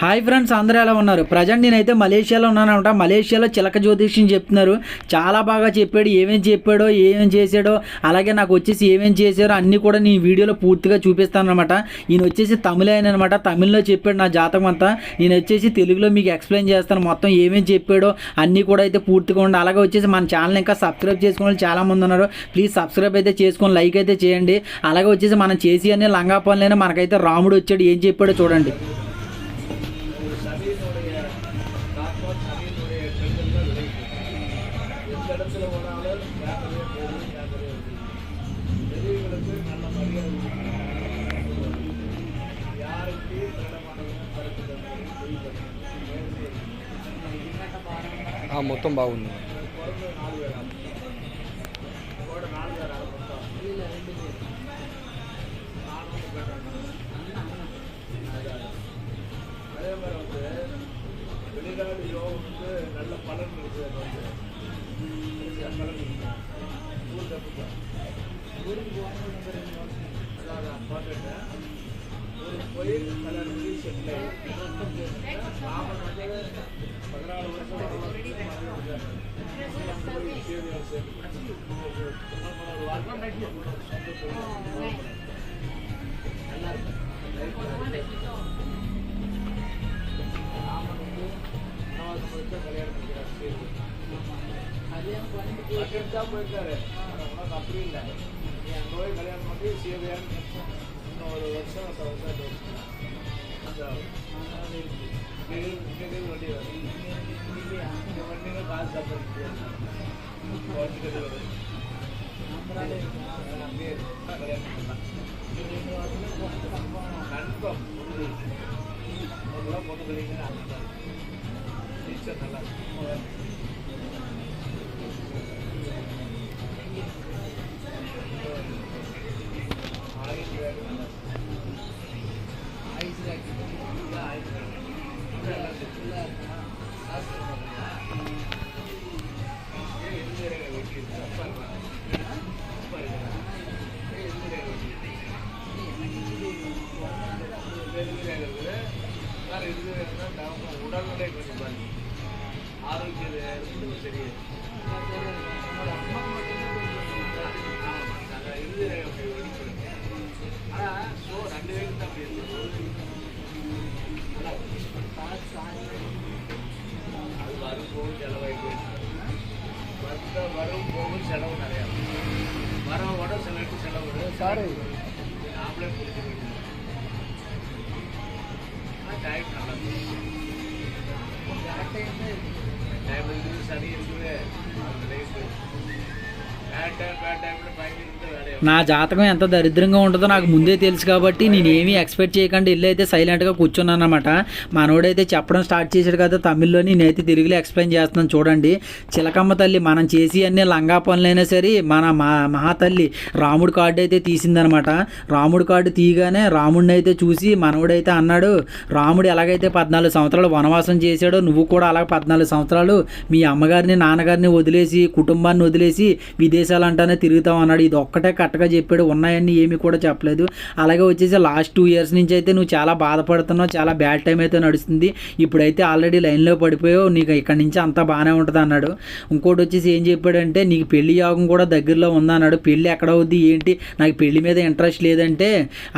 Hi friends, అందరూ ఎలా ఉన్నారు? ప్రజెంట్ నేనైతే మలేషియాలో ఉన్నానమాట. మలేషియాలో చిలక జ్యోతిష్యం చెప్తున్నారు. చాలా బాగా చెప్పాడు. ఏమేమి చెప్పాడో, ఏమేమి చేశాడో, అలాగే నాకు వచ్చేసి ఏమేమి చేశారో అన్నీ కూడా నేను వీడియోలో పూర్తిగా చూపిస్తాను అనమాట. ఈయన వచ్చేసి తమిళ ఆయన అనమాట. తమిళ్లో చెప్పాడు నా జాతకం అంతా. నేను వచ్చేసి తెలుగులో మీకు ఎక్స్ప్లెయిన్ చేస్తాను. మొత్తం ఏమేమి చెప్పాడో అన్నీ కూడా అయితే పూర్తిగా ఉండి. అలాగే వచ్చేసి మన ఛానల్ ఇంకా సబ్స్క్రైబ్ చేసుకోవాలి చాలామంది ఉన్నారు. ప్లీజ్ సబ్స్క్రైబ్ అయితే చేసుకొని లైక్ అయితే చేయండి. అలాగే వచ్చేసి మనం చేసి అనే లంగా పనులైనా మనకైతే రాముడు వచ్చాడు. ఏం చెప్పాడో చూడండి. మొత్తం బాగుంది. வெளிநாடு யோகம் நல்ல பலன் இருக்கு. ஒரு கோயில் கலருக்கு செட்டில் ராமன் வந்து 14 வருஷம் போயிருக்காரு. அப்படி இல்லை, என் நோய் கல்யாணம் பண்ணி சேவையான்னு இன்னும் ஒரு வருஷம் வண்டி வண்டிங்க காசு சாப்பிட்டு கன்ஃபார்ம் பொண்ணு கிடைக்குன்னு டீச்சர் நல்லா உடல்நிலை கொஞ்சம் பாருங்க, ஆரோக்கியம் சரி. ஆனால் ஸோ 2 பேருக்கு தான் அப்படி இருக்கு. அது வரும் போகும் செலவாயிட்டு வரும் போகும் செலவு நிறையா வரவோட சிலருக்கு செலவு சாரி நாமளே பிடிச்சி போயிட்டு டைம் நல்லா டைம் இருக்குது, சனி இருக்குது, லைஃப் నా జాతకం ఎంత దరిద్రంగా ఉంటుందో నాకు ముందే తెలుసు కాబట్టి నేను ఏమీ ఎక్స్పెక్ట్ చేయకుండా ఇల్లు అయితే సైలెంట్గా కూర్చున్నాను అనమాట. మనోడైతే చెప్పడం స్టార్ట్ చేశాడు కదా తమిళ్లో, నేనైతే తెలుగులో ఎక్స్ప్లెయిన్ చేస్తున్నాను చూడండి. చిలకమ్మ తల్లి మనం చేసి అన్ని లంగా పనులైనా సరే మన మహాతల్లి రాముడు కార్డు అయితే తీసిందనమాట. రాముడు కార్డు తీయగానే రాముడిని అయితే చూసి మనోడైతే అన్నాడు, రాముడు ఎలాగైతే 14 సంవత్సరాలు వనవాసం చేశాడో నువ్వు కూడా అలాగే 14 సంవత్సరాలు మీ అమ్మగారిని నాన్నగారిని వదిలేసి కుటుంబాన్ని వదిలేసి విదేశాలు అంటానే తిరుగుతాం అన్నాడు. ఇది ఒక్కటే కరెక్ట్గా చెప్పాడు, ఉన్నాయన్నీ ఏమీ కూడా చెప్పలేదు. అలాగే వచ్చేసి లాస్ట్ 2 ఇయర్స్ నుంచి అయితే నువ్వు చాలా బాధపడుతున్నావు, చాలా బ్యాడ్ టైం అయితే నడుస్తుంది, ఇప్పుడైతే ఆల్రెడీ లైన్లో పడిపోయావు, నీకు ఇక్కడ నుంచి అంతా బాగానే ఉంటుంది అన్నాడు. ఇంకోటి వచ్చేసి ఏం చెప్పాడంటే నీకు పెళ్లి యోగం కూడా దగ్గరలో ఉందా అన్నాడు. పెళ్ళి ఎక్కడ అవుద్ది ఏంటి, నాకు పెళ్లి మీద ఇంట్రెస్ట్ లేదంటే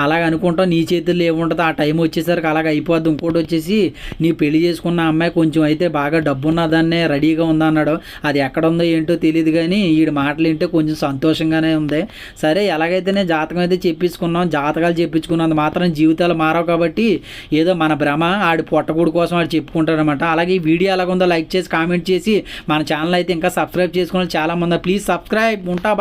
అలాగ అనుకుంటావు, నీ చేతుల్లో ఏముంటుంది, ఆ టైం వచ్చేసరికి అలాగ అయిపోద్ది. ఇంకోటి వచ్చేసి నీ పెళ్లి చేసుకున్న అమ్మాయి కొంచెం అయితే బాగా డబ్బు ఉన్నదాన్నే రెడీగా ఉందా అన్నాడు. అది ఎక్కడ ఉందో ఏంటో తెలియదు కానీ వీడి మాటలు ఏంటో కొంచెం సంతోషంగానే ఉంది. సరే ఎలాగైతేనే జాతకం అయితే చెప్పించుకున్నాం, జాతకాలు చెప్పించుకున్నంత మాత్రం జీవితాలు మారవు కాబట్టి ఏదో మన భ్రమ, ఆడి పొట్టకూడు కోసం ఆడు చెప్పుకుంటాడనమాట. అలాగే ఈ వీడియో ఎలాగుందో లైక్ చేసి కామెంట్ చేసి మన ఛానల్ అయితే ఇంకా సబ్స్క్రైబ్ చేసుకోవాలి చాలామంది. Please subscribe. ఉంటా.